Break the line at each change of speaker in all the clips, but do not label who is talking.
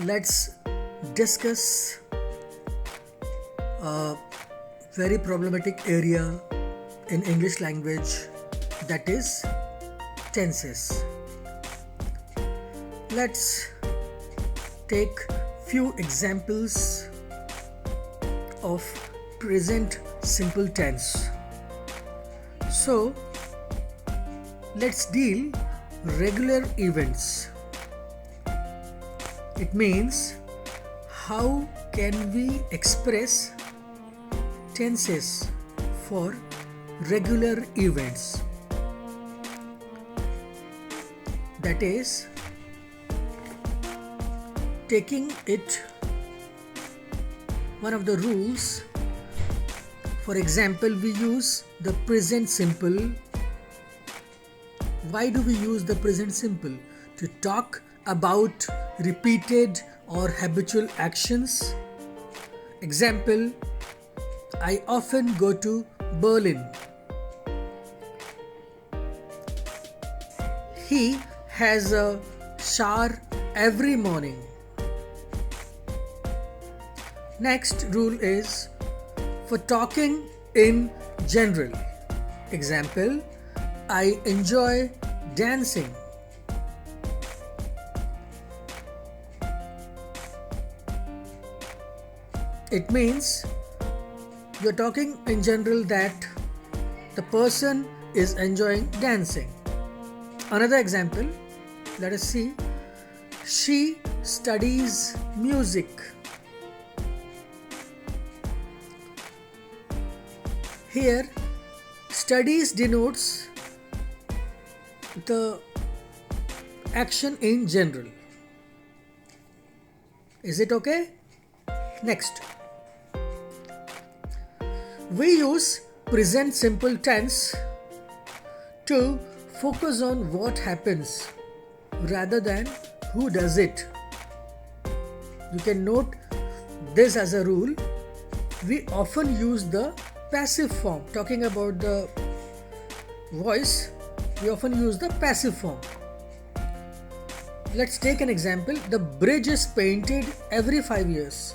let's discuss a very problematic area in English language, that is tenses. Let's take few examples of present simple tense. So let's deal regular events. It means how can we express tenses for regular events. That is, taking it one of the rules. For example, we use the present simple. Why do we use the present simple? To talk about repeated or habitual actions. Example, I often go to Berlin. He has a shower every morning. Next rule is for talking in general. Example, I enjoy dancing. It means you're talking in general that the person is enjoying dancing. Another example, let us see. She studies music. Here, studies denotes the action in general. Is it okay? Next, we use present simple tense to focus on what happens rather than who does it. You can note this as a rule. We often use the passive form. Talking about the voice, we often use the passive form. Let's take an example. The bridge is painted every 5 years.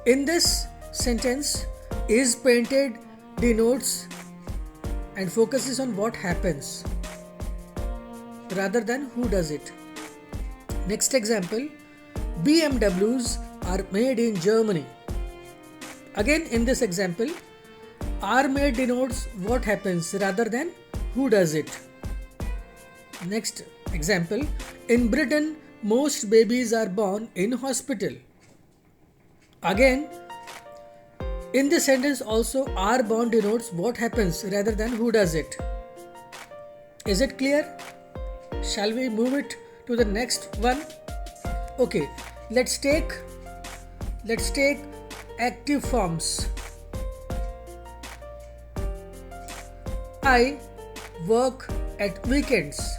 In this sentence, is painted denotes and focuses on what happens rather than who does it. Next example, BMWs are made in Germany. Again, in this example, are made denotes what happens rather than who does it. Next example, in Britain, most babies are born in hospital. Again, in this sentence also, are born denotes what happens rather than who does it. Is it clear? Shall we move it to the next one? Okay, let's take active forms. I work at weekends.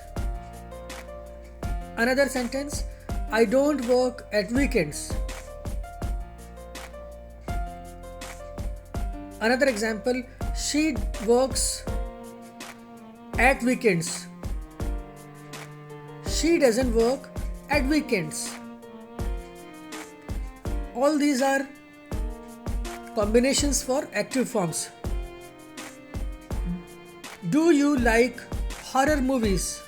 Another sentence, I don't work at weekends. Another example, she works at weekends. She doesn't work at weekends. All these are combinations for active forms. Do you like horror movies?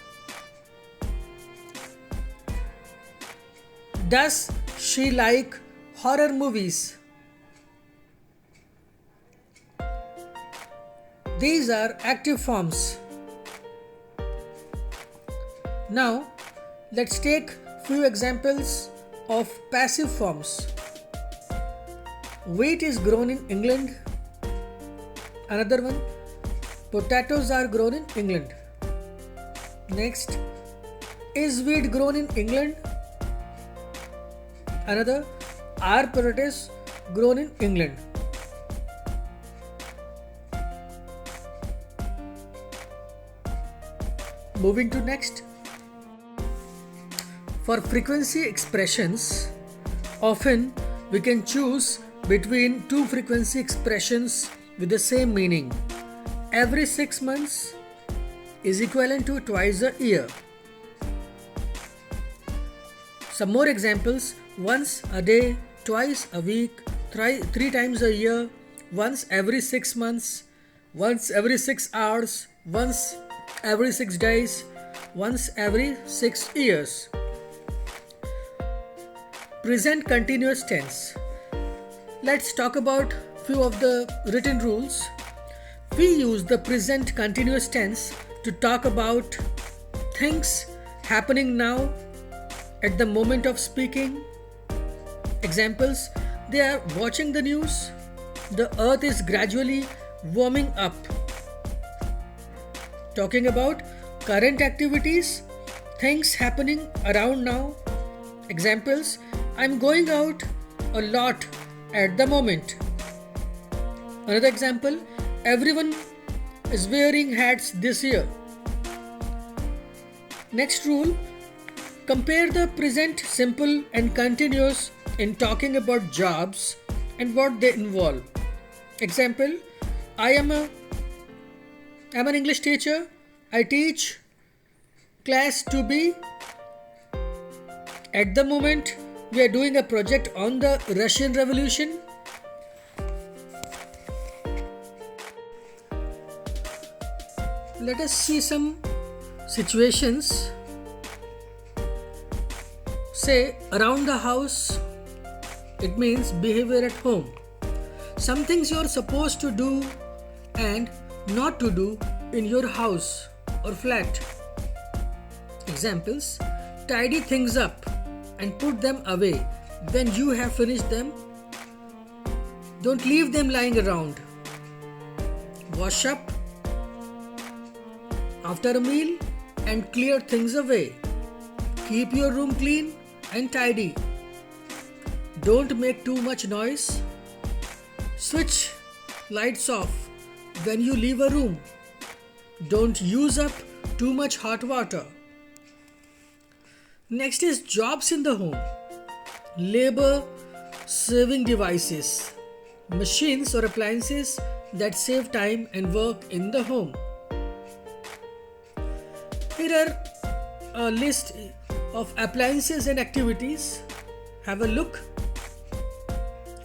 Does she like horror movies? These are active forms. Now, let's take few examples of passive forms. Wheat is grown in England. Another one, potatoes are grown in England. Next, is wheat grown in England? Another, are potatoes grown in England? Moving to next. For frequency expressions, often we can choose between two frequency expressions with the same meaning. Every 6 months is equivalent to twice a year. Some more examples: once a day, twice a week, three times a year, once every 6 months, once every 6 hours, once every 6 days, once every 6 years. Present continuous tense. Let's talk about few of the written rules. We use the present continuous tense to talk about things happening now at the moment of speaking. Examples: they are watching the news, the earth is gradually warming up. Talking about current activities, things happening around now. Examples: I'm going out a lot at the moment. Another example: everyone is wearing hats this year. Next rule: compare the present simple and continuous in talking about jobs and what they involve. Example: I'm an English teacher. I teach class to be. At the moment, we are doing a project on the Russian Revolution. Let us see some situations. Say, around the house, it means behavior at home. Some things you are supposed to do and not to do in your house or flat. Examples: tidy things up and put them away when you have finished them. Don't leave them lying around. Wash up after a meal and clear things away. Keep your room clean and tidy. Don't make too much noise. Switch lights off when you leave a room. Don't use up too much hot water. Next is jobs in the home. Labor saving devices, machines or appliances that save time and work in the home. Here are a list of appliances and activities. Have a look.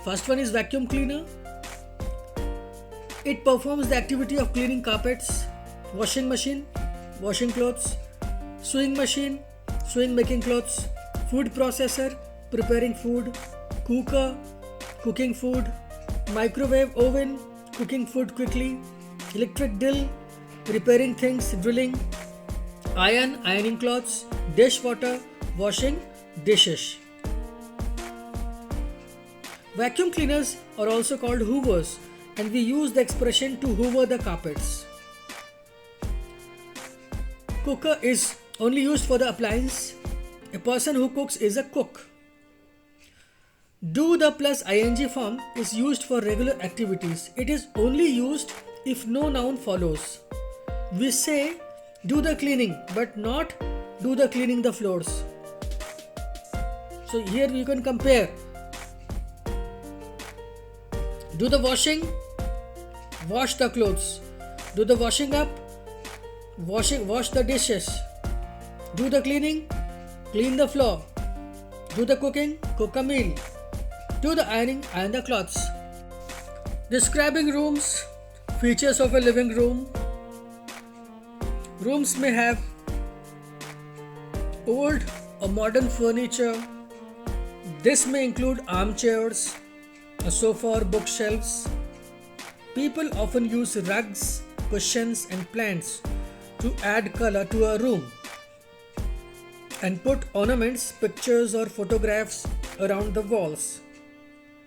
First one is vacuum cleaner. It performs the activity of cleaning carpets. Washing machine, washing clothes. Sewing machine, sewing making clothes. Food processor, preparing food. Cooker, cooking food. Microwave oven, cooking food quickly. Electric drill, repairing things, drilling. Iron, ironing clothes. Dishwater, washing dishes. Vacuum cleaners are also called hoovers, and we use the expression to hoover the carpets. Cooker is only used for the appliance. A person who cooks is a cook. Do the plus ing form is used for regular activities. It is only used if no noun follows. We say do the cleaning, but not do the cleaning the floors. So here you can compare. Do the washing, wash the clothes. Do the washing up, wash the dishes. Do the cleaning, clean the floor. Do the cooking, cook a meal. Do the ironing, iron the clothes. Describing rooms, features of a living room. Rooms may have old or modern furniture. This may include armchairs, a sofa or bookshelves. People often use rugs, cushions and plants to add color to a room and put ornaments, pictures or photographs around the walls.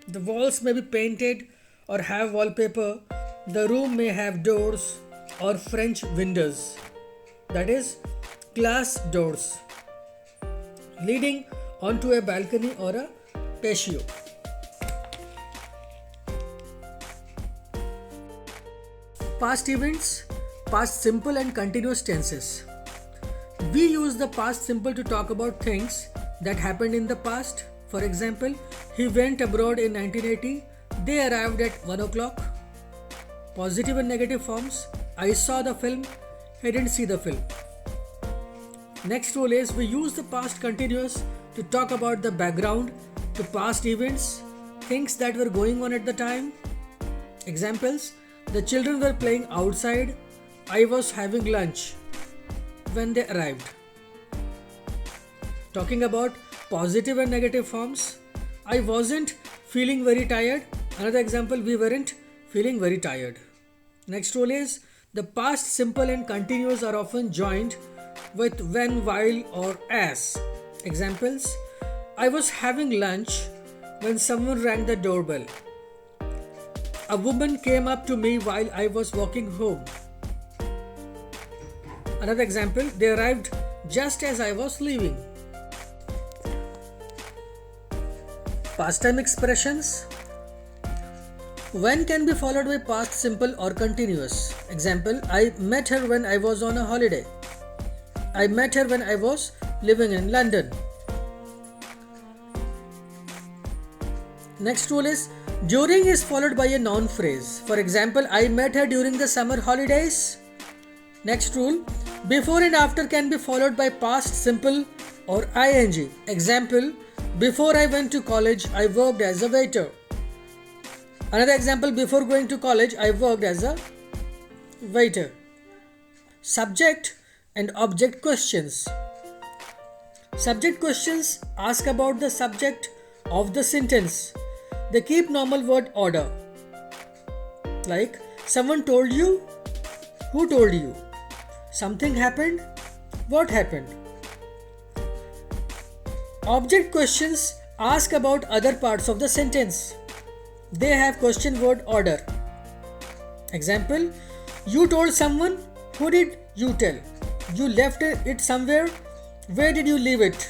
The walls may be painted or have wallpaper. The room may have doors or French windows, that is, glass doors, leading onto a balcony or a patio. Past events, past simple and continuous tenses. We use the past simple to talk about things that happened in the past. For example, he went abroad in 1980. They arrived at 1 o'clock. Positive and negative forms. I saw the film. He didn't see the film. Next rule is we use the past continuous to talk about the background to past events, things that were going on at the time. Examples: the children were playing outside. I was having lunch when they arrived. Talking about positive and negative forms. I wasn't feeling very tired. Another example: we weren't feeling very tired. Next rule is the past simple and continuous are often joined with when, while, or as. Examples: I was having lunch when someone rang the doorbell. A woman came up to me while I was walking home. Another example: they arrived just as I was leaving. Past time expressions. When can be followed by past simple or continuous. Example: I met her when I was on a holiday. I met her when I was living in London. Next rule is during is followed by a noun phrase. For example, I met her during the summer holidays. Next rule: before and after can be followed by past simple or ing. Example: before I went to college, I worked as a waiter. Another example: before going to college, I worked as a waiter. Subject and object questions. Subject questions ask about the subject of the sentence. They keep normal word order. Like, someone told you, who told you? Something happened, what happened? Object questions ask about other parts of the sentence. They have question word order. Example: you told someone, who did you tell? You left it somewhere, where did you leave it?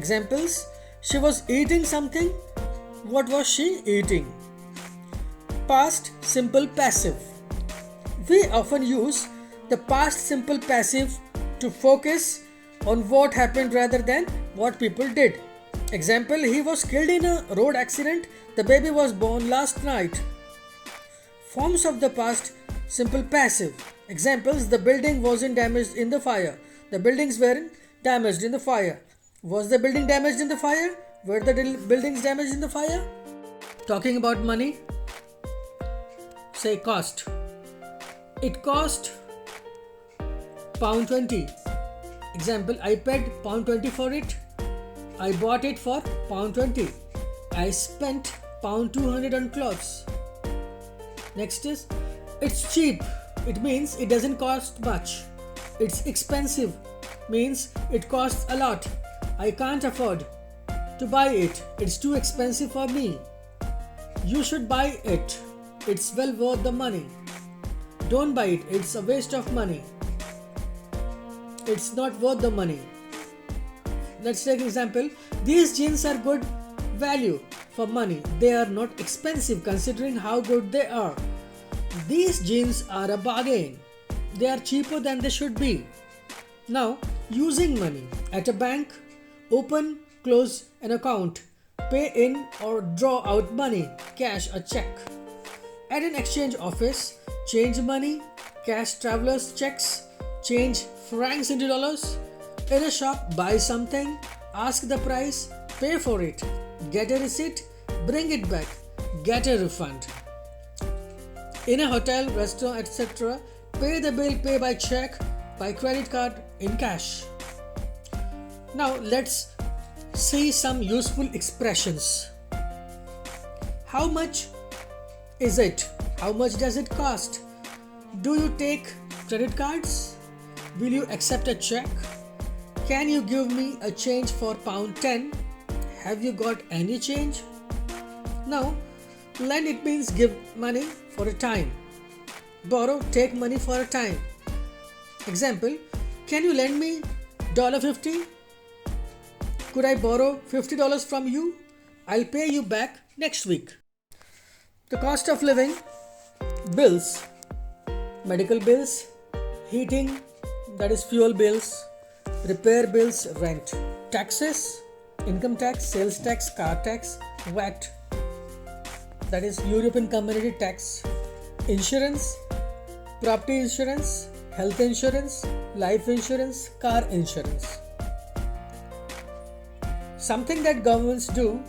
Examples: she was eating something, what was she eating? Past simple passive. We often use the past simple passive to focus on what happened rather than what people did. Example: he was killed in a road accident. The baby was born last night. Forms of the past simple passive. Examples: the building wasn't damaged in the fire. The buildings weren't damaged in the fire. Was the building damaged in the fire? Were the buildings damaged in the fire? Talking about money. Say cost. It cost £20. Example: I paid £20 for it. I bought it for £20. I spent £200 on clothes. Next is it's cheap. It means it doesn't cost much. It's expensive means it costs a lot. I can't afford to buy it. It's too expensive for me. You should buy it. It's well worth the money. Don't buy it. It's a waste of money. It's not worth the money. Let's take an example. These jeans are good value for money. They are not expensive considering how good they are. These jeans are a bargain. They are cheaper than they should be. Now, using money. At a bank, open, close an account, pay in or draw out money, cash a check. At an exchange office, change money, cash travelers' checks, change francs into dollars. In a shop, buy something, ask the price, pay for it, get a receipt, bring it back, get a refund. In a hotel, restaurant, etc., pay the bill, pay by check, by credit card, in cash. Now let's see some useful expressions. How much is it? How much does it cost? Do you take credit cards? Will you accept a check? Can you give me a change for £10? Have you got any change? Now, lend, it means give money for a time. Borrow, take money for a time. Example: can you lend me $50? Could I borrow $50 from you? I'll pay you back next week. The cost of living. Bills: medical bills, heating, that is fuel bills, repair bills, rent. Taxes: income tax, sales tax, car tax, VAT, that is European Community tax. Insurance: property insurance, health insurance, life insurance, car insurance. something that governments do,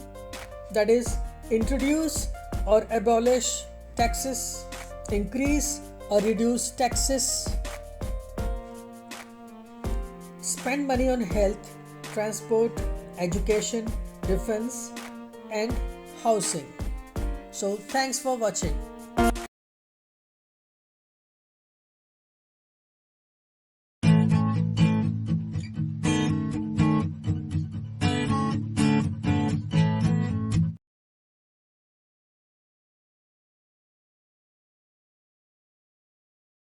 that is introduce or abolish taxes, increase or reduce taxes, spend money on health, transport, education, defense and housing. So thanks for watching.